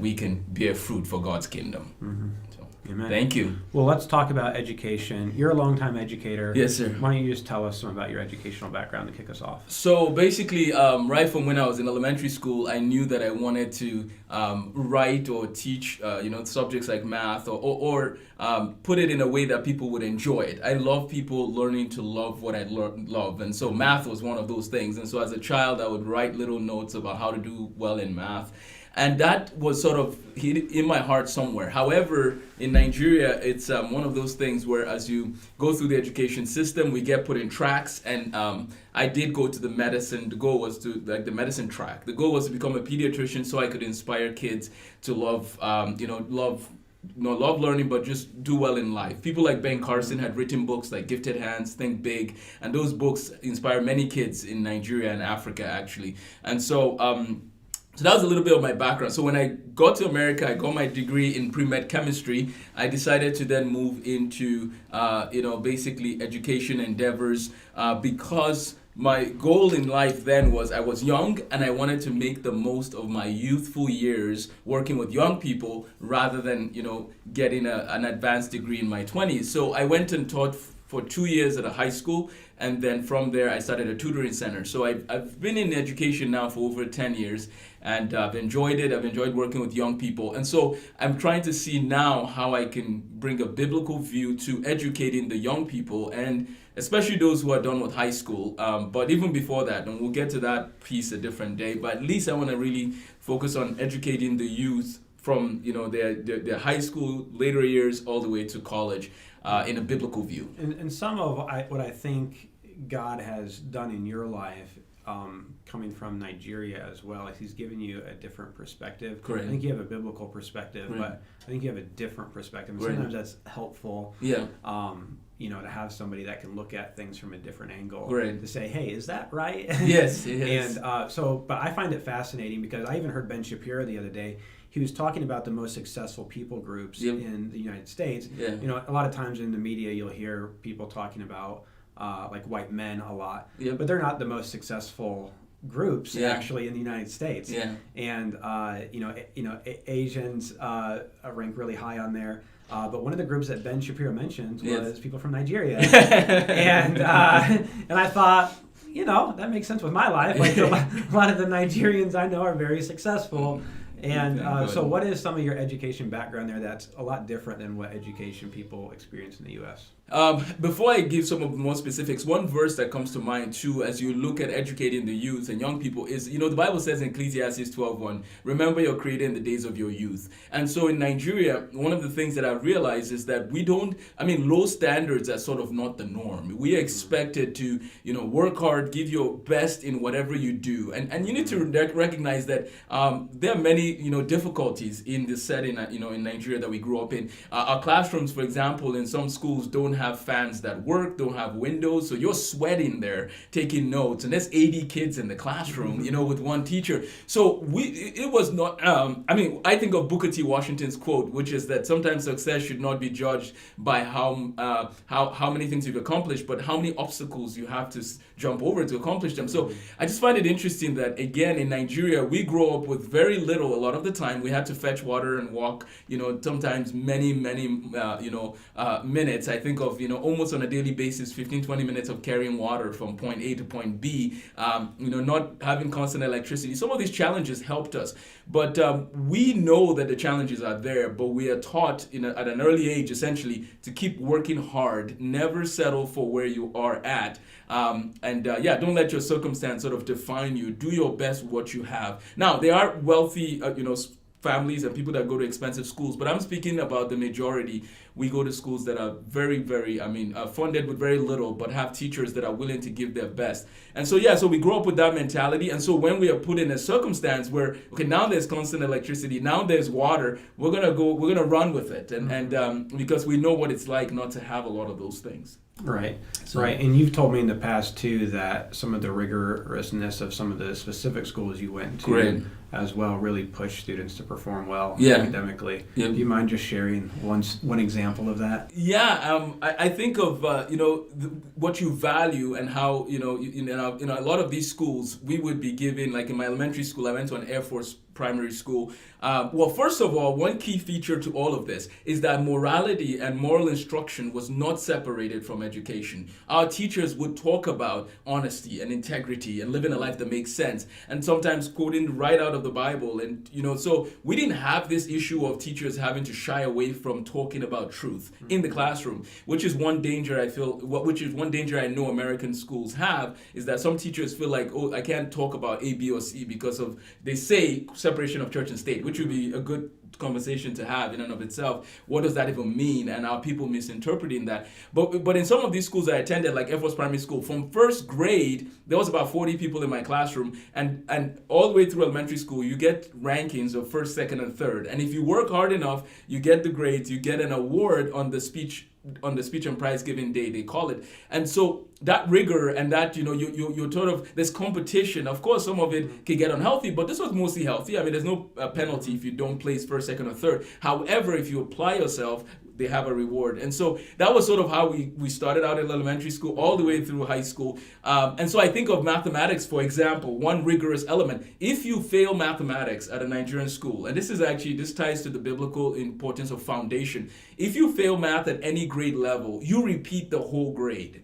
we can bear fruit for God's kingdom. Mm-hmm. So, Amen. thank you. Well, let's talk about education. You're a longtime educator. Yes, sir. Why don't you just tell us some about your educational background to kick us off? So basically, right from when I was in elementary school, I knew that I wanted to write or teach, subjects like math or put it in a way that people would enjoy it. I love people learning to love what I love. And so math was one of those things. And so as a child, I would write little notes about how to do well in math. And that was sort of in my heart somewhere. However, in Nigeria, it's one of those things where as you go through the education system, we get put in tracks. And I did go to the medicine. The goal was to, like, the medicine track. The goal was to become a pediatrician so I could inspire kids to love learning, but just do well in life. People like Ben Carson had written books like Gifted Hands, Think Big, and those books inspire many kids in Nigeria and Africa, actually. And so that was a little bit of my background. So when I got to America, I got my degree in pre-med chemistry. I decided to then move into, basically education endeavors because my goal in life then was I was young and I wanted to make the most of my youthful years working with young people rather than, getting an advanced degree in my 20s. So I went and taught for 2 years at a high school, and then from there I started a tutoring center. So I've been in education now for over 10 years, and I've enjoyed it. I've enjoyed working with young people. And so I'm trying to see now how I can bring a biblical view to educating the young people, and especially those who are done with high school. But even before that, and we'll get to that piece a different day, but at least I want to really focus on educating the youth from their high school, later years, all the way to college in a biblical view. And some of what I think God has done in your life, coming from Nigeria as well, is He's given you a different perspective. Correct. I think you have a biblical perspective, Right. but I think you have a different perspective. And Right. sometimes that's helpful. Yeah. To have somebody that can look at things from a different angle, Right. to say, hey, is that right? Yes, yes. And but I find it fascinating because I even heard Ben Shapiro the other day. He was talking about the most successful people groups Yep. in the United States. Yeah. A lot of times in the media, you'll hear people talking about like white men a lot, Yep. but they're not the most successful groups Yeah. actually in the United States. Yeah. And Asians rank really high on there. But one of the groups that Ben Shapiro mentioned was Yes. people from Nigeria, and I thought, that makes sense with my life. Like a lot of the Nigerians I know are very successful. And so what is some of your education background there that's a lot different than what education people experience in the U.S.? Before I give some of the more specifics, one verse that comes to mind too as you look at educating the youth and young people is, the Bible says in Ecclesiastes 12:1, remember your Creator in the days of your youth. And so in Nigeria, one of the things that I've realized is that low standards are sort of not the norm. We are expected to, work hard, give your best in whatever you do. And you need to recognize that there are many, difficulties in the setting, in Nigeria that we grew up in. Our classrooms, for example, in some schools don't have fans that work, don't have windows, so you're sweating there taking notes, and there's 80 kids in the classroom, with one teacher. So it was not, I think of Booker T. Washington's quote, which is that sometimes success should not be judged by how many things you've accomplished, but how many obstacles you have to jump over to accomplish them. So I just find it interesting that, again, in Nigeria, we grow up with very little. A lot of the time, we had to fetch water and walk, sometimes many minutes. I think of, almost on a daily basis, 15, 20 minutes of carrying water from point A to point B, not having constant electricity. Some of these challenges helped us. But we know that the challenges are there, but we are taught at an early age, essentially, to keep working hard, never settle for where you are at. Don't let your circumstance sort of define you. Do your best with what you have. Now, there are wealthy, families and people that go to expensive schools, but I'm speaking about the majority. We go to schools that are very, very, funded with very little, but have teachers that are willing to give their best. And so we grow up with that mentality. And so when we are put in a circumstance where, okay, now there's constant electricity, now there's water, we're gonna run with it, and because we know what it's like not to have a lot of those things. Right. And you've told me in the past too that some of the rigorousness of some of the specific schools you went to Great. as well really push students to perform well Yeah. academically. Yeah. Do you mind just sharing one example of that? Yeah, I think of what you value and how in a lot of these schools we would be given, like in my elementary school, I went to an Air Force primary school. Well, first of all, one key feature to all of this is that morality and moral instruction was not separated from education. Our teachers would talk about honesty and integrity and living a life that makes sense, and sometimes quoting right out of the Bible. And so we didn't have this issue of teachers having to shy away from talking about truth in the classroom, which is one danger I know American schools have, is that some teachers feel like, oh, I can't talk about A, B, or C because of, they say, separation of church and state, which would be a good conversation to have in and of itself. What does that even mean, and are people misinterpreting that? But in some of these schools I attended, like Air Force Primary School, from first grade there was about 40 people in my classroom, and all the way through elementary school you get rankings of first, second, and third, and if you work hard enough you get the grades, you get an award on the speech and prize giving day, they call it. And so that rigor and that, you're sort of, there's competition. Of course, some of it can get unhealthy, but this was mostly healthy. I mean, there's no penalty if you don't place first, second, or third. However, if you apply yourself, they have a reward. And so that was sort of how we started out in elementary school all the way through high school. And so I think of mathematics, for example, one rigorous element. If you fail mathematics at a Nigerian school, and this ties to the biblical importance of foundation. If you fail math at any grade level, you repeat the whole grade.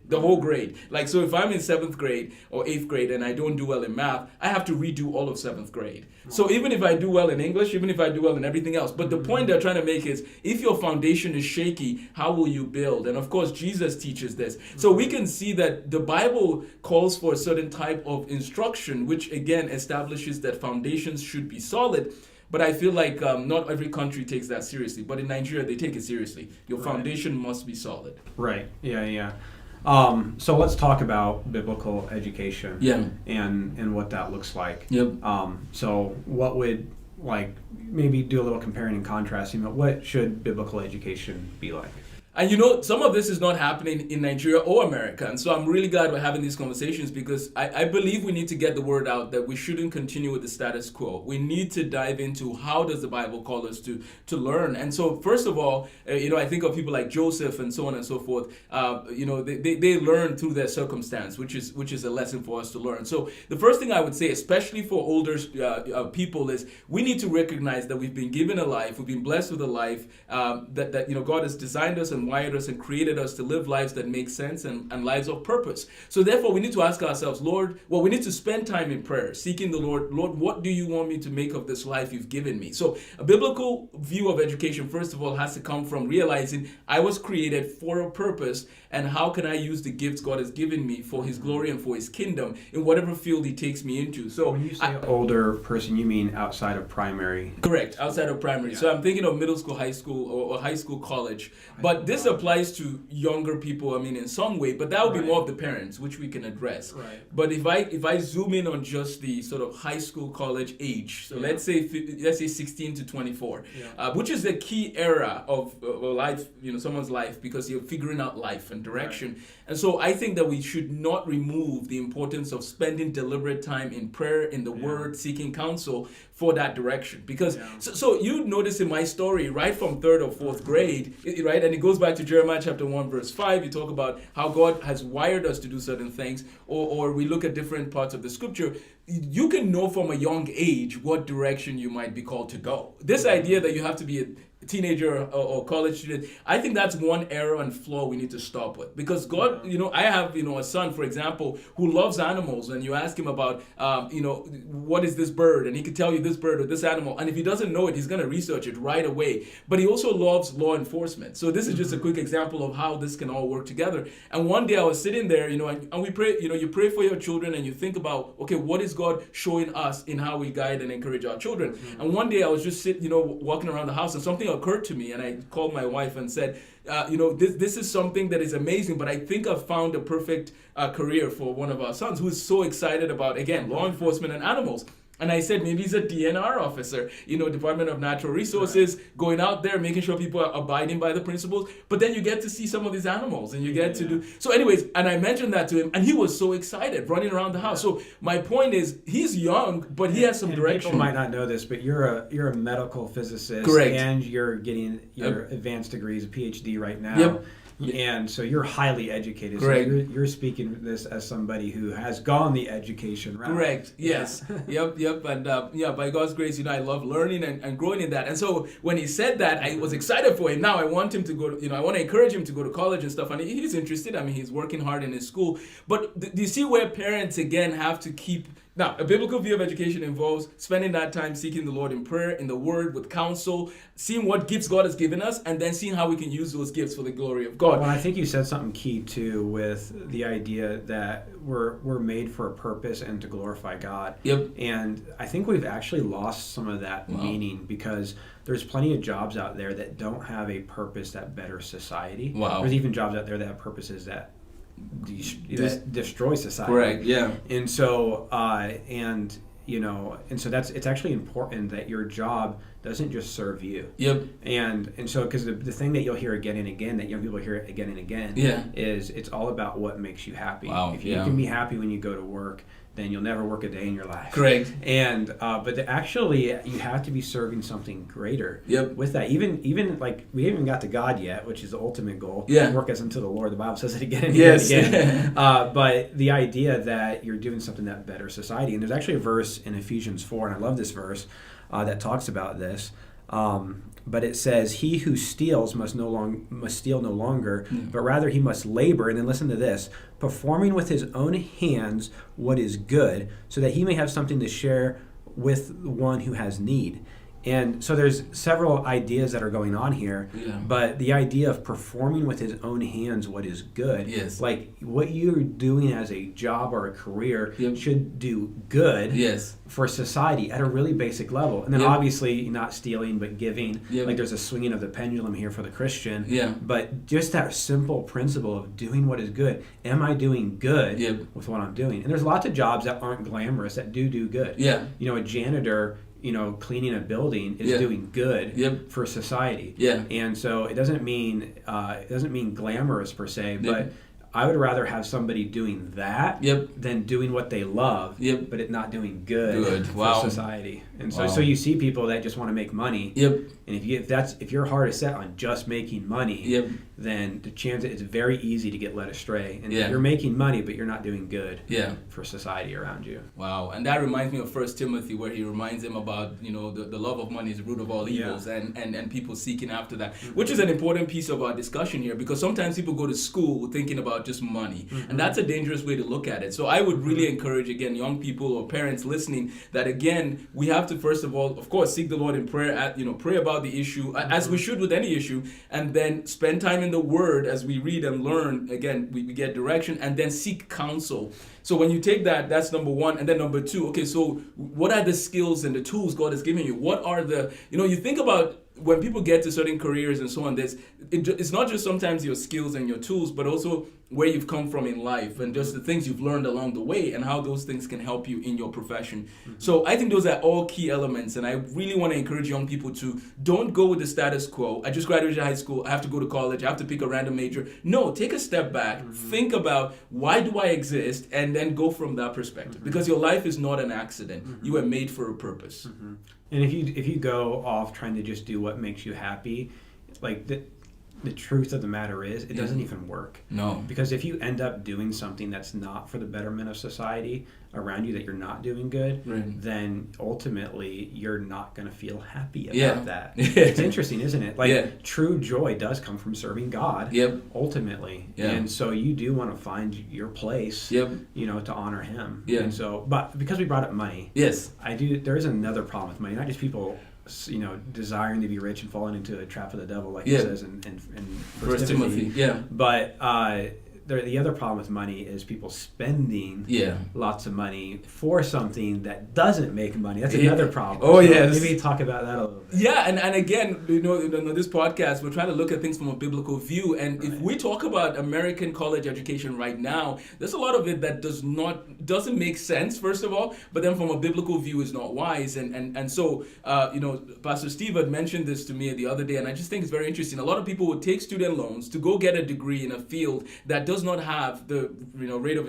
Like, so if I'm in 7th grade or 8th grade and I don't do well in math, I have to redo all of 7th grade. So even if I do well in English, even if I do well in everything else, but the point they're trying to make is, if your foundation is shaky, how will you build? And of course, Jesus teaches this. So we can see that the Bible calls for a certain type of instruction, which again establishes that foundations should be solid. But I feel like not every country takes that seriously. But in Nigeria, they take it seriously. Your foundation must be solid. Right. Yeah. So let's talk about biblical education. And what that looks like. Yep. So what would, like, maybe do a little comparing and contrasting, but what should biblical education be like? And some of this is not happening in Nigeria or America. And so I'm really glad we're having these conversations, because I believe we need to get the word out that we shouldn't continue with the status quo. We need to dive into, how does the Bible call us to learn? And so first of all, I think of people like Joseph and so on and so forth. They learn through their circumstance, which is a lesson for us to learn. So the first thing I would say, especially for older people, is we need to recognize that we've been given a life, we've been blessed with a life that God has designed us and wired us and created us to live lives that make sense and lives of purpose. So therefore, we need to ask ourselves, we need to spend time in prayer, seeking the Lord. Lord, what do you want me to make of this life you've given me? So a biblical view of education, first of all, has to come from realizing I was created for a purpose, and how can I use the gifts God has given me for His glory and for His kingdom in whatever field He takes me into. So when you say older person, you mean outside of primary? Correct, outside of primary. Yeah. So I'm thinking of middle school, high school, or high school, college. But this applies to younger people, in some way, but that would be more of the parents, which we can address. Right. But if I zoom in on just the sort of high school, college age, so let's say 16 to 24, which is the key era of life, someone's life, because you're figuring out life and direction. Right. And so I think that we should not remove the importance of spending deliberate time in prayer, in the Word, seeking counsel for that direction. Because so you notice in my story, right from 3rd or 4th grade, right, and it goes back to Jeremiah chapter 1 verse 5, you talk about how God has wired us to do certain things, or we look at different parts of the scripture. You can know from a young age what direction you might be called to go. This idea that you have to be a teenager or college student, I think that's one error and flaw we need to stop with. Because God, I have, a son, for example, who loves animals, and you ask him about, what is this bird? And he can tell you this bird or this animal. And if he doesn't know it, he's going to research it right away. But he also loves law enforcement. So this is just a quick example of how this can all work together. And one day I was sitting there, and we pray, you pray for your children, and you think about, okay, what is God showing us in how we guide and encourage our children? And one day I was just walking around the house, and something occurred to me, and I called my wife and said, this is something that is amazing, but I think I've found a perfect career for one of our sons, who is so excited about, again, law enforcement and animals. And I said, maybe he's a DNR officer, Department of Natural Resources, going out there, making sure people are abiding by the principles. But then you get to see some of these animals, and you get to do. So anyways, and I mentioned that to him, and he was so excited, running around the house. So my point is, he's young, but he has some direction. People might not know this, but you're a medical physicist. Correct. And you're getting your advanced degrees, a PhD right now. Yep. And so you're highly educated. Correct. So you're speaking this as somebody who has gone the education route. Correct. Yes. Yep. And by God's grace, I love learning and growing in that. And so when he said that, I was excited for him. Now I want him to go. I want to encourage him to go to college and stuff. And he's interested. I mean, he's working hard in his school. But do you see where parents again have to keep? Now, a biblical view of education involves spending that time seeking the Lord in prayer, in the Word, with counsel, seeing what gifts God has given us, and then seeing how we can use those gifts for the glory of God. Well, I think you said something key, too, with the idea that we're made for a purpose and to glorify God. Yep. And I think we've actually lost some of that meaning, because there's plenty of jobs out there that don't have a purpose that betters society. Wow. There's even jobs out there that have purposes that destroy society. Correct. Yeah. And so so it's actually important that your job doesn't just serve you. Yep. And so because the thing that you'll hear again and again, that young people hear again and again, is it's all about what makes you happy. Wow. If you can be happy when you go to work, then you'll never work a day in your life. Correct. And actually you have to be serving something greater. Yep. With that, even like we haven't got to God yet, which is the ultimate goal. Yeah. Work as unto the Lord. The Bible says it again and yes. again. But the idea that you're doing something that betters society, and there's actually a verse in Ephesians 4, and I love this verse that talks about this. But it says, "He who steals must steal no longer, but rather he must labor." And then listen to this: performing with his own hands what is good, so that he may have something to share with one who has need. And so there's several ideas that are going on here, but the idea of performing with his own hands what is good, like what you're doing as a job or a career should do good for society at a really basic level. And then obviously not stealing, but giving. Like there's a swinging of the pendulum here for the Christian. But just that simple principle of doing what is good. Am I doing good with what I'm doing? And there's lots of jobs that aren't glamorous that do good. A janitor, cleaning a building is doing good for society. And so it doesn't mean glamorous per se, but I would rather have somebody doing that than doing what they love, but it not doing good for society. And so you see people that just want to make money. And if your heart is set on just making money, then the chance it's very easy to get led astray. And you're making money, but you're not doing good for society around you. Wow. And that reminds me of 1 Timothy, where he reminds him about, the love of money is the root of all evils, and people seeking after that, which is an important piece of our discussion here, because sometimes people go to school thinking about just money, and that's a dangerous way to look at it. So I would really encourage, again, young people or parents listening, that again, we have to first of all, of course, seek the Lord in prayer, pray about the issue, as we should with any issue, and then spend time in the Word as we read and learn. Again, we get direction, and then seek counsel. So when you take that, that's number one. And then number two, okay, so what are the skills and the tools God has given you? What are the, you think about when people get to certain careers and so on, it's not just sometimes your skills and your tools, but also where you've come from in life and just the things you've learned along the way and how those things can help you in your profession. So I think those are all key elements, and I really want to encourage young people to don't go with the status quo. I just graduated high school, I have to go to college, I have to pick a random major. No, take a step back, think about why do I exist, and then go from that perspective, because your life is not an accident. You were made for a purpose. And if you go off trying to just do what makes you happy, like the truth of the matter is, it doesn't even work. No. Because if you end up doing something that's not for the betterment of society around you, that you're not doing good, then ultimately you're not going to feel happy about that. It's interesting, isn't it? Like true joy does come from serving God, ultimately. And so you do want to find your place, to honor Him. And so, but because we brought up money, there is another problem with money, not just people desiring to be rich and falling into a trap of the devil, like it says in 1 Timothy. But the other problem with money is people spending lots of money for something that doesn't make money. That's another problem. Oh, yes. Maybe talk about that a little bit. Yeah, and again, this podcast, we're trying to look at things from a biblical view. And if we talk about American college education right now, there's a lot of it that doesn't make sense, first of all, but then from a biblical view is not wise. And so, Pastor Steve had mentioned this to me the other day, and I just think it's very interesting. A lot of people would take student loans to go get a degree in a field that doesn't does not have the rate of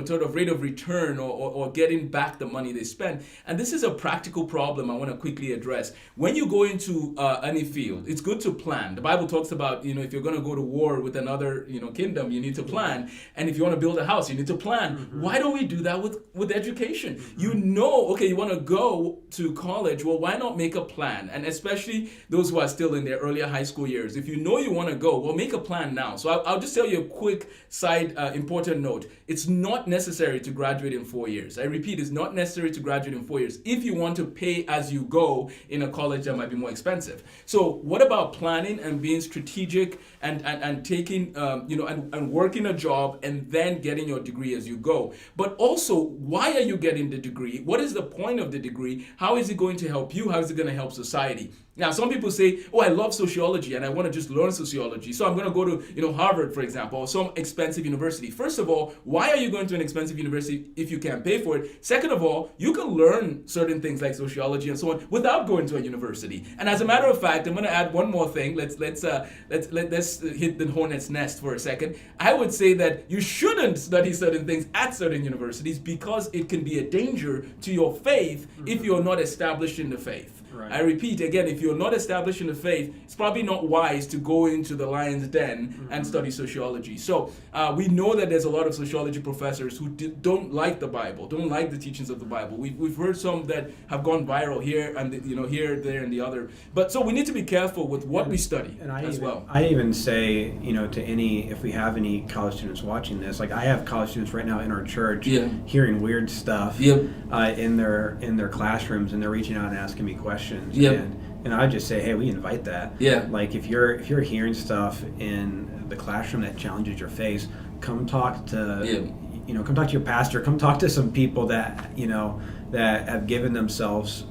sort of rate of return or getting back the money they spend. And this is a practical problem I want to quickly address. When you go into any field, it's good to plan. The Bible talks about if you're going to go to war with another kingdom, you need to plan. And if you want to build a house, you need to plan. Mm-hmm. Why don't we do that with education? Mm-hmm. Okay, you want to go to college. Well, why not make a plan? And especially those who are still in their earlier high school years. If you know you want to go, well, make a plan now. So I'll just tell you a quick side important note. It's not necessary to graduate in 4 years. I repeat, it's not necessary to graduate in 4 years if you want to pay as you go in a college that might be more expensive. So what about planning and being strategic and taking and working a job and then getting your degree as you go? But also, why are you getting the degree? What is the point of the degree? How is it going to help you? How is it going to help society? Now, some people say, oh, I love sociology and I want to just learn sociology. So I'm going to go to Harvard, for example, or some expensive university. First of all, why are you going to an expensive university if you can't pay for it? Second of all, you can learn certain things like sociology and so on without going to a university. And as a matter of fact, I'm going to add one more thing. Let's hit the hornet's nest for a second. I would say that you shouldn't study certain things at certain universities because it can be a danger to your faith if you're not established in the faith. Right. I repeat again, if you're not established in the faith, it's probably not wise to go into the lion's den and study sociology. So we know that there's a lot of sociology professors who don't like the Bible, don't like the teachings of the Bible. We've heard some that have gone viral here and here, there, and the other. But so we need to be careful with what we study well. I even say, if we have any college students watching this, like I have college students right now in our church hearing weird stuff in their classrooms, and they're reaching out and asking me questions. And I just say, hey, we invite that. Like if you're hearing stuff in the classroom that challenges your faith, come talk to come talk to your pastor, come talk to some people that that have given themselves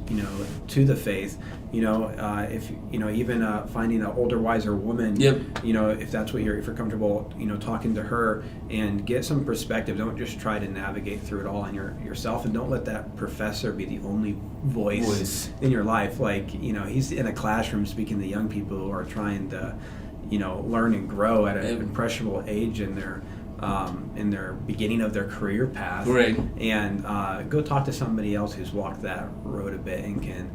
to the faith. If even finding an older, wiser woman, if that's what if you're comfortable, talking to her and get some perspective. Don't just try to navigate through it all on yourself, and don't let that professor be the only voice in your life. Like he's in a classroom speaking to young people who are trying to learn and grow at an impressionable age in their beginning of their career path. Right. And go talk to somebody else who's walked that road a bit and can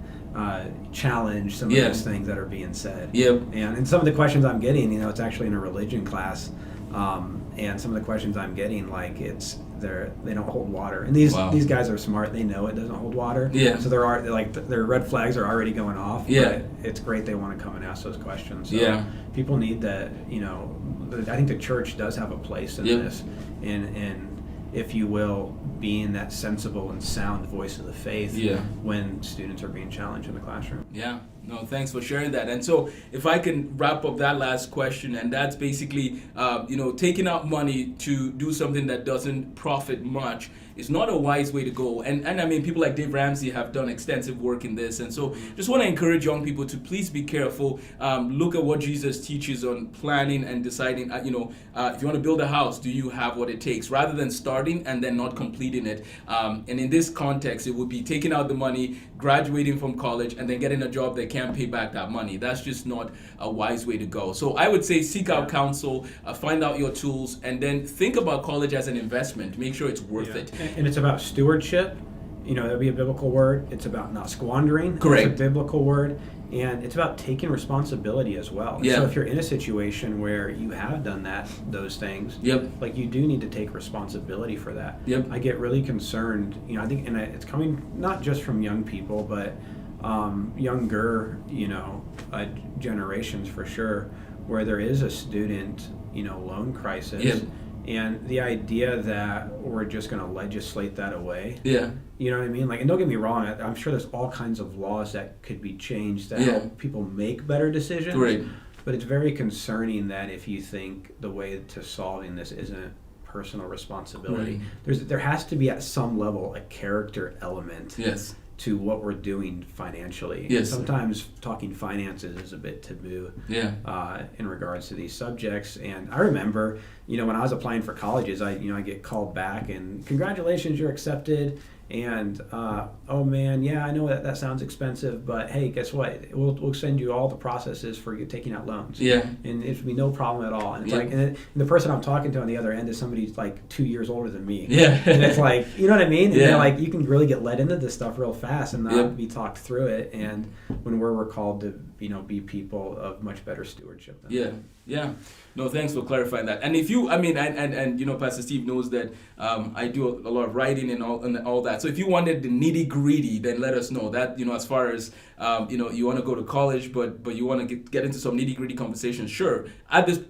challenge some of those things that are being said. And some of the questions I'm getting, it's actually in a religion class, and some of the questions I'm getting, like they don't hold water. And these guys are smart; they know it doesn't hold water. So their red flags are already going off. But it's great they want to come and ask those questions. So people need that. I think the church does have a place in this, and if you will, being that sensible and sound voice of the faith when students are being challenged in the classroom. No, thanks for sharing that. And so if I can wrap up that last question, and that's basically, taking out money to do something that doesn't profit much is not a wise way to go. And I mean, people like Dave Ramsey have done extensive work in this. And so just want to encourage young people to please be careful. Look at what Jesus teaches on planning and deciding, if you want to build a house, do you have what it takes? Rather than starting and then not completing it. And in this context, it would be taking out the money, graduating from college, and then getting a job that can't pay back that money. That's just not a wise way to go. So I would say seek out counsel, find out your tools, and then think about college as an investment. Make sure it's worth it. And it's about stewardship. That'd be a biblical word. It's about not squandering. Correct. It's a biblical word. And it's about taking responsibility as well. So if you're in a situation where you have done those things, like you do need to take responsibility for that. I get really concerned, I think, and it's coming not just from young people, but younger, generations for sure, where there is a student, loan crisis. And the idea that we're just going to legislate that away. You know what I mean? Like, and don't get me wrong, I'm sure there's all kinds of laws that could be changed that help people make better decisions. Right. But it's very concerning that if you think the way to solving this isn't personal responsibility, there has to be at some level a character element. To what we're doing financially. Sometimes talking finances is a bit taboo in regards to these subjects. And I remember, when I was applying for colleges, I get called back and congratulations, you're accepted. And oh man, yeah, I know that sounds expensive, but hey, guess what? We'll send you all the processes for you taking out loans. Yeah. And it would be no problem at all. And it's like, and the person I'm talking to on the other end is somebody who's like 2 years older than me. Yeah. And it's like, you know what I mean? And yeah. they're like, you can really get led into this stuff real fast and not be talked through it. And when we're called to, be people of much better stewardship. Yeah. No, thanks for clarifying that. And if you, and Pastor Steve knows that I do a lot of writing and all that. So if you wanted the nitty gritty, then let us know that, as far as, you want to go to college, but you want to get into some nitty gritty conversations. Sure.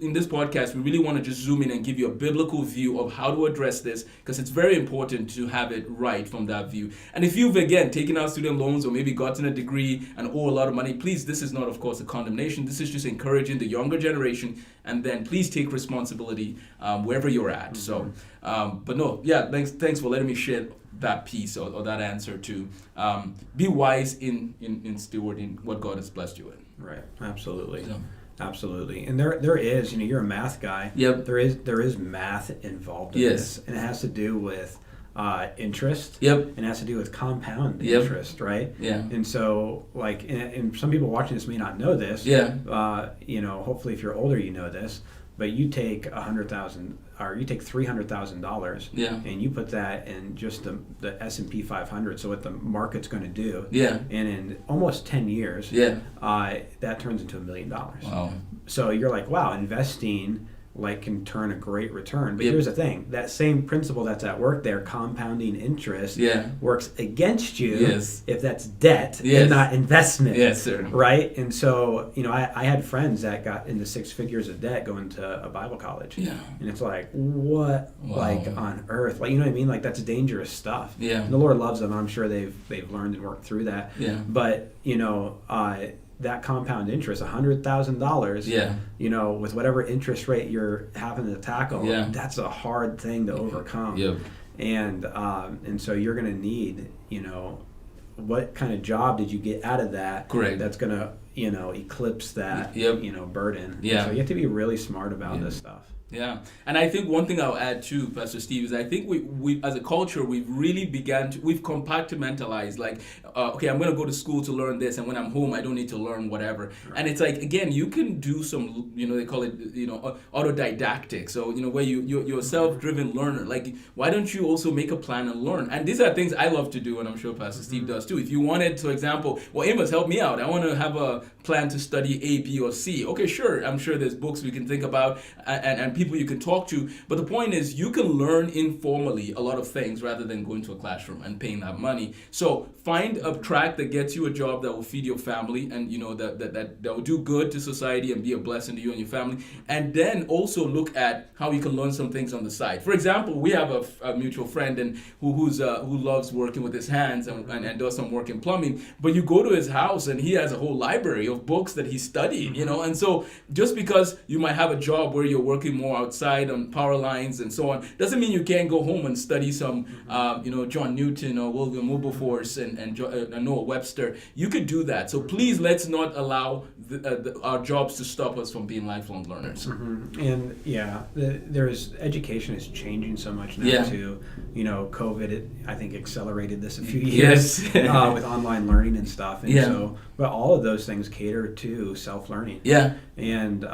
In this podcast, we really want to just zoom in and give you a biblical view of how to address this, because it's very important to have it right from that view. And if you've, again, taken out student loans or maybe gotten a degree and owe a lot of money, please, this is not, of course, a condemnation. This is just encouraging the younger generation. And then please take responsibility wherever you're at. So, but no, yeah, thanks for letting me share that piece or that answer to be wise in stewarding what God has blessed you with. Right, absolutely. So. Absolutely. And there is, you're a math guy. Yep. There is math involved in this. And it has to do with interest. Yep. And it has to do with compound interest, right? Yeah. And so, like, and some people watching this may not know this. Yeah. Hopefully, if you're older, you know this. But you take $100,000, or you take $300,000, and you put that in just the S&P 500. So what the market's going to do, and in almost 10 years, that turns into $1 million. Wow. So you're like, wow, investing can turn a great return. But here's the thing, that same principle that's at work there, compounding interest, works against you if that's debt and not investment. Yes, sir. Right? And so, I had friends that got into 6 figures of debt going to a Bible college. Yeah. And it's like, what, on earth? You know what I mean? That's dangerous stuff. Yeah. And the Lord loves them. I'm sure they've learned and worked through that. Yeah. But, that compound interest, $100,000, with whatever interest rate you're having to tackle, that's a hard thing to overcome. Yep. And so you're going to need, what kind of job did you get out of that? Correct. That's going to, eclipse that, burden. Yeah. So you have to be really smart about this stuff. Yeah, and I think one thing I'll add too, Pastor Steve, is I think we as a culture, we've really we've compartmentalized, okay, I'm going to go to school to learn this, and when I'm home, I don't need to learn whatever. Right. And it's like, again, you can do some, they call it, autodidactic. So, where you're a self-driven learner. Why don't you also make a plan and learn? And these are things I love to do, and I'm sure Pastor Steve does too. If you wanted, for example, Amos, help me out. I want to have a plan to study A, B, or C. Okay, sure. I'm sure there's books we can think about and people you can talk to. But the point is, you can learn informally a lot of things rather than going to a classroom and paying that money. So find a track that gets you a job that will feed your family and, that will do good to society and be a blessing to you and your family. And then also look at how you can learn some things on the side. For example, we have a mutual friend and who loves working with his hands and does some work in plumbing. But you go to his house and he has a whole library of books that he's studying, And so just because you might have a job where you're working more outside on power lines and so on, doesn't mean you can't go home and study some, John Newton or William Wilberforce and Noah Webster. You could do that. So please, let's not allow our jobs to stop us from being lifelong learners. Mm-hmm. And there's education is changing so much now too. COVID, I think, accelerated this a few years with online learning and stuff. And so, but all of those things cater to self-learning. Yeah. And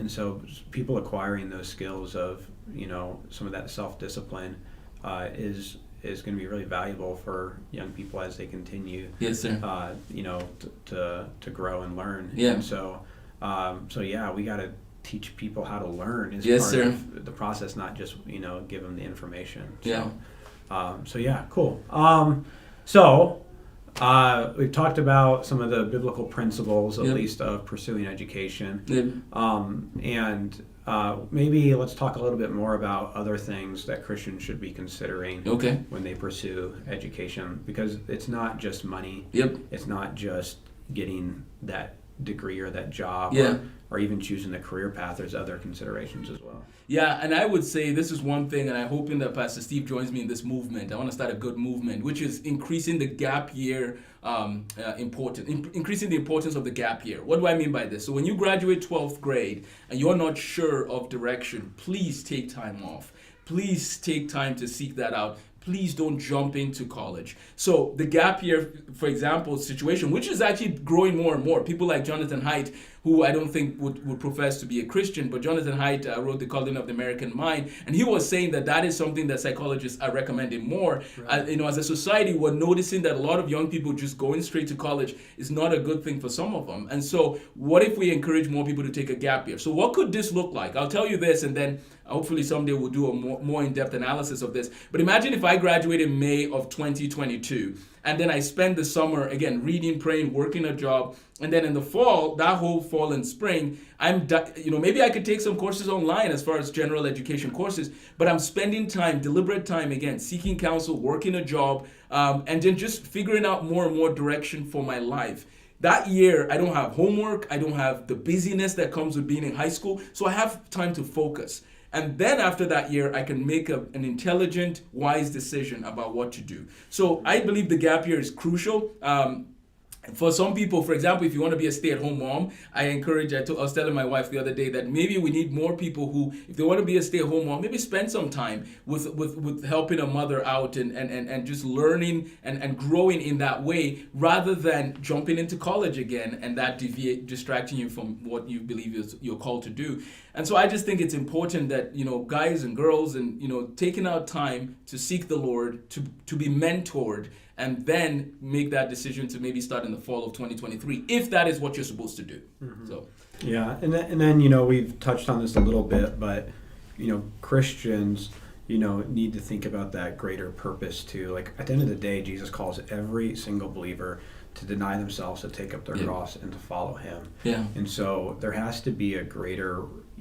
so people acquiring those skills of, some of that self-discipline is going to be really valuable for young people as they continue, yes, sir. To grow and learn. Yeah. And so, we got to teach people how to learn as yes, part sir. of the process, not just, give them the information. So, cool. So we've talked about some of the biblical principles, at least, of pursuing education. And maybe let's talk a little bit more about other things that Christians should be considering when they pursue education, because it's not just money. It's not just getting that degree or that job or even choosing the career path. There's other considerations as well. Yeah, and I would say this is one thing, and I'm hoping that Pastor Steve joins me in this movement. I want to start a good movement, which is increasing the gap year increasing the importance of the gap year. What do I mean by this? So when you graduate 12th grade and you're not sure of direction, please take time off. Please take time to seek that out. please don't jump into college. So the gap year, for example, situation, which is actually growing more and more. People like Jonathan Haidt, who I don't think would profess to be a Christian, but Jonathan Haidt wrote The Calling of the American Mind, and he was saying that is something that psychologists are recommending more. Right. As a society, we're noticing that a lot of young people just going straight to college is not a good thing for some of them. And so what if we encourage more people to take a gap year? So what could this look like? I'll tell you this, and then hopefully someday we'll do a more in-depth analysis of this. But imagine if I graduated in May of 2022, and then I spend the summer, again, reading, praying, working a job, and then in the fall, that whole fall and spring, maybe I could take some courses online as far as general education courses, but I'm spending time, deliberate time, again, seeking counsel, working a job, and then just figuring out more and more direction for my life. That year, I don't have homework, I don't have the busyness that comes with being in high school, so I have time to focus. And then after that year, I can make an intelligent, wise decision about what to do. So I believe the gap year is crucial. For some people, for example, if you want to be a stay-at-home mom, I was telling my wife the other day that maybe we need more people who, if they want to be a stay-at-home mom, maybe spend some time with helping a mother out and just learning and growing in that way, rather than jumping into college again and that distracting you from what you believe you're called to do. And so I just think it's important that, guys and girls and, taking out time to seek the Lord, to be mentored, and then make that decision to maybe start in the fall of 2023, if that is what you're supposed to do. Mm-hmm. So, yeah, and then we've touched on this a little bit, but Christians need to think about that greater purpose too. Like at the end of the day, Jesus calls every single believer to deny themselves, to take up their cross, and to follow Him. Yeah. And so there has to be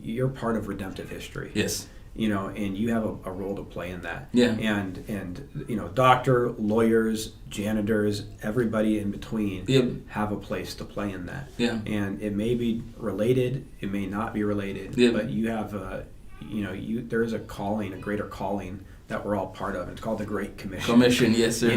you're part of redemptive history. Yes. And you have a role to play in that. Yeah. And doctor, lawyers, janitors, everybody in between have a place to play in that. Yeah. And it may be related, it may not be related, but you have there is a calling, a greater calling that we're all part of. It's called the Great Commission. Yes, sir.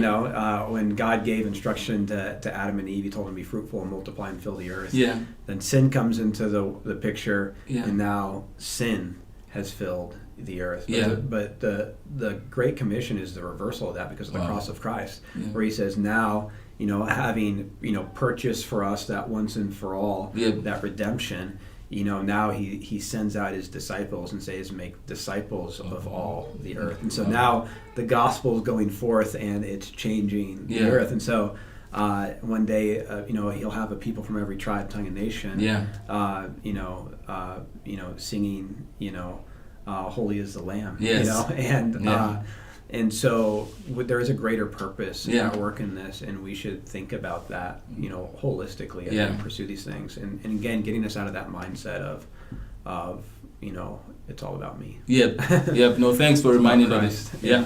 When God gave instruction to Adam and Eve, He told them to be fruitful and multiply and fill the earth. Yeah. Then sin comes into the picture, and now sin has filled the earth. But the Great Commission is the reversal of that, because of the cross of Christ, where He says, now, having, purchased for us that once and for all, that redemption, now he sends out His disciples and says, make disciples of all the earth. And so now the gospel is going forth and it's changing the earth. And so one day, He'll have a people from every tribe, tongue, and nation, singing, holy is the Lamb, and so there is a greater purpose in our work in this, and we should think about that, holistically as we pursue these things. And again, getting us out of that mindset of it's all about me. Yep. No, thanks for reminding us. Yeah.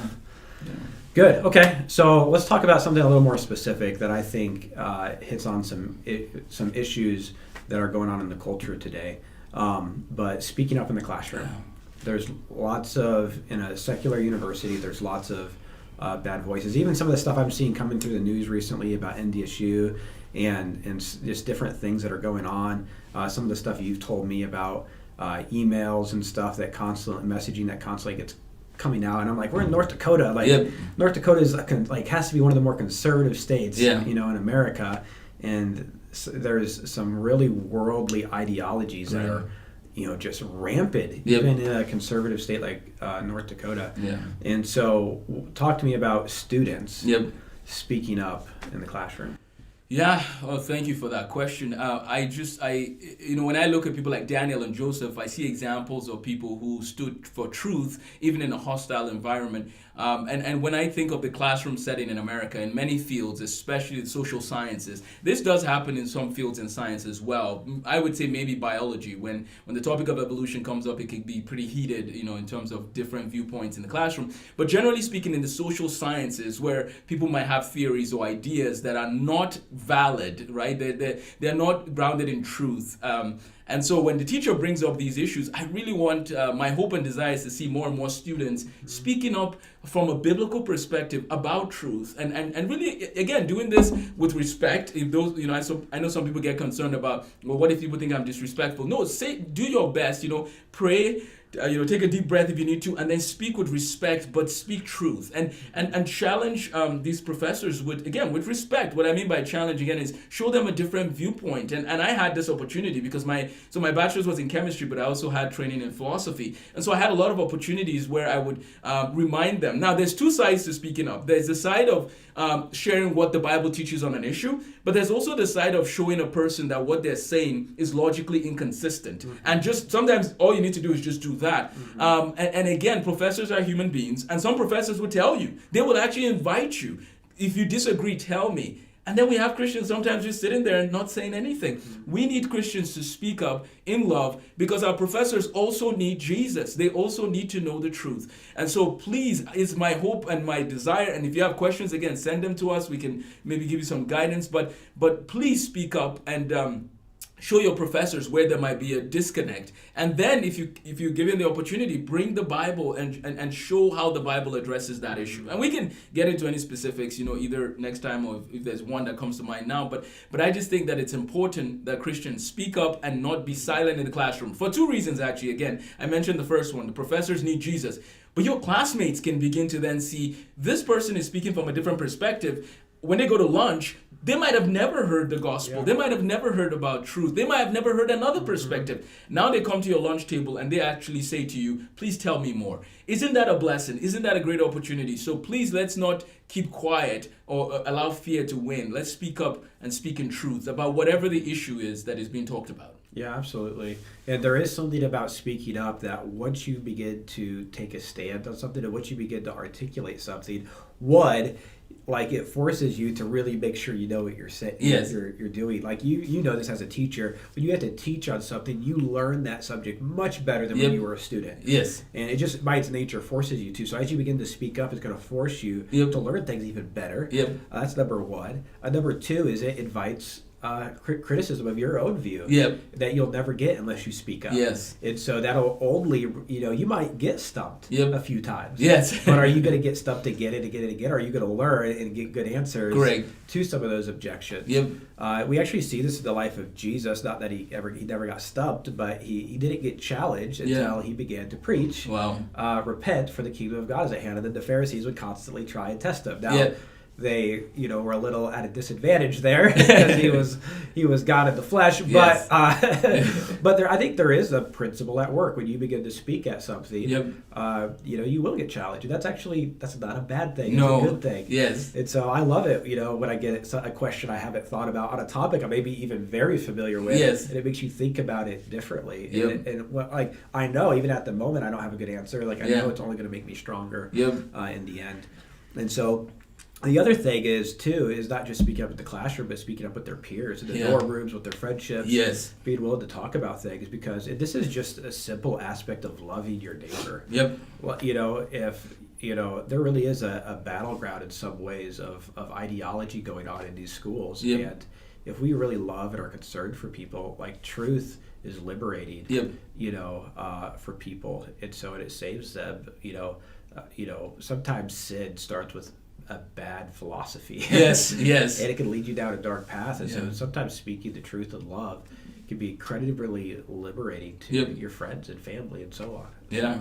Good. Okay. So let's talk about something a little more specific that I think hits on some issues that are going on in the culture today. But speaking up in the classroom. There's lots of, in a secular university, there's lots of bad voices. Even some of the stuff I'm seeing coming through the news recently about NDSU and just different things that are going on. Some of the stuff you've told me about emails and stuff messaging that constantly gets coming out. And I'm like, we're in North Dakota. North Dakota is has to be one of the more conservative states, in America. And there's some really worldly ideologies that are just rampant, even in a conservative state like North Dakota. And so talk to me about students speaking up in the classroom. Yeah, well, thank you for that question. When I look at people like Daniel and Joseph, I see examples of people who stood for truth, even in a hostile environment. And when I think of the classroom setting in America, in many fields, especially the social sciences, this does happen in some fields in science as well. I would say maybe biology. When the topic of evolution comes up, it can be pretty heated, in terms of different viewpoints in the classroom. But generally speaking, in the social sciences, where people might have theories or ideas that are not valid, right? They're not grounded in truth. And so when the teacher brings up these issues, I really want, my hope and desire is to see more and more students speaking up from a biblical perspective about truth, and really, again, doing this with respect. If those, I know some people get concerned about, well, what if people think I'm disrespectful? No, do your best, pray, take a deep breath if you need to, and then speak with respect, but speak truth, and challenge these professors with respect. What I mean by challenge again is show them a different viewpoint. And I had this opportunity because my bachelor's was in chemistry, but I also had training in philosophy, and so I had a lot of opportunities where I would remind them. Now, there's two sides to speaking up. There's the side of sharing what the Bible teaches on an issue, but there's also the side of showing a person that what they're saying is logically inconsistent. And just sometimes all you need to do is just do that. And again, professors are human beings, and some professors will tell you, they will actually invite you. If you disagree, tell me. And then we have Christians sometimes just sitting there and not saying anything. We need Christians to speak up in love because our professors also need Jesus. They also need to know the truth. And so please, it's my hope and my desire. And if you have questions, again, send them to us. We can maybe give you some guidance. But please speak up and show your professors where there might be a disconnect. And then if you're given the opportunity, bring the Bible and show how the Bible addresses that issue. And we can get into any specifics, either next time or if there's one that comes to mind now. But I just think that it's important that Christians speak up and not be silent in the classroom. For two reasons, actually. Again, I mentioned the first one. The professors need Jesus. But your classmates can begin to then see this person is speaking from a different perspective. When they go to lunch, they might have never heard the gospel. They might have never heard about truth. They might have never heard another perspective. Now they come to your lunch table and they actually say to you, please tell me more. Isn't that a blessing? Isn't that a great opportunity? So please, let's not keep quiet or allow fear to win. Let's speak up and speak in truth about whatever the issue is that is being talked about. Yeah, absolutely. And there is something about speaking up that once you begin to take a stand on something, and once you begin to articulate something, it forces you to really make sure you know what you're saying. Yes. You're doing. Like you know this as a teacher. When you have to teach on something, you learn that subject much better than when you were a student. Yes. And it just by its nature forces you to. So as you begin to speak up, it's going to force you to learn things even better. Yep. That's number one. Number two is it invites criticism of your own view that you'll never get unless you speak up. Yes. And so that'll only, you might get stumped a few times. Yes. But are you going to get stumped again and again and again? Or are you going to learn and get good answers to some of those objections? Yep. We actually see this in the life of Jesus. Not that he never got stumped, but he didn't get challenged until he began to preach. Wow. Repent, for the kingdom of God is at hand. And then the Pharisees would constantly try and test him. Now, they, were a little at a disadvantage there because he was God in the flesh. But I think there is a principle at work when you begin to speak at something. You will get challenged. That's not a bad thing. It's a good thing. Yes. And so I love it. When I get a question I haven't thought about on a topic I may be even very familiar with. Yes. And it makes you think about it differently. And I know even at the moment I don't have a good answer. I know it's only going to make me stronger. In the end. And so. The other thing is not just speaking up in the classroom, but speaking up with their peers in the dorm rooms, with their friendships. Yes. Being willing to talk about things because this is just a simple aspect of loving your neighbor. Yep. Well, if there really is a battleground in some ways of ideology going on in these schools. And if we really love and are concerned for people, truth is liberating. For people, and so it saves them. Sometimes sin starts with a bad philosophy. Yes. And it can lead you down a dark path. And so sometimes speaking the truth in love can be incredibly liberating to your friends and family and so on. Yeah.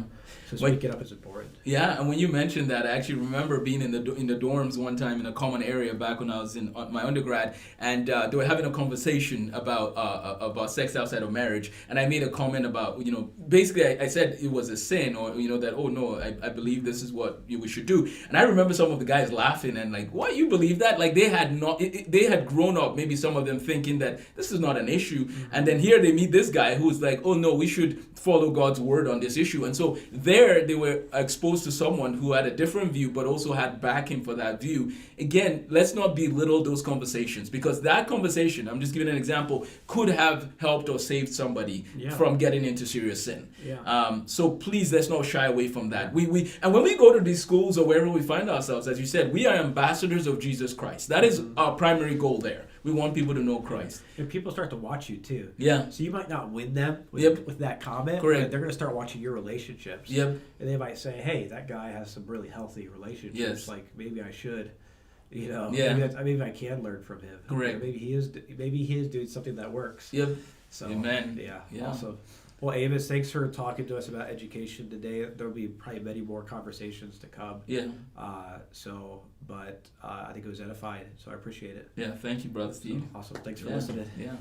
So speaking up is important. Yeah, and when you mentioned that, I actually remember being in the dorms one time in a common area back when I was in my undergrad, and they were having a conversation about sex outside of marriage, and I made a comment about, basically I said it was a sin, or that, oh no, I believe this is what we should do, and I remember some of the guys laughing and what, you believe that? They had grown up, maybe some of them thinking that this is not an issue, and then here they meet this guy who's like, oh no, we should follow God's word on this issue. And so there they were exposed to someone who had a different view but also had backing for that view. Again, let's not belittle those conversations, because that conversation, I'm just giving an example, could have helped or saved somebody from getting into serious sin. So please, let's not shy away from that. And when we go to these schools or wherever we find ourselves, as you said, we are ambassadors of Jesus Christ. That is our primary goal there. We want people to know Christ. And people start to watch you too. Yeah. So you might not win them with that comment. Correct. But they're going to start watching your relationships. Yep. And they might say, hey, that guy has some really healthy relationships. Yes. Maybe I should, maybe I can learn from him. Correct. Maybe he is doing something that works. Yep. So, Amen. Yeah. Awesome. Well, Amos, thanks for talking to us about education today. There'll be probably many more conversations to come. Yeah. But I think it was edifying, so I appreciate it. Yeah, thank you, Brother Steve. Awesome. Thanks for listening. Yeah.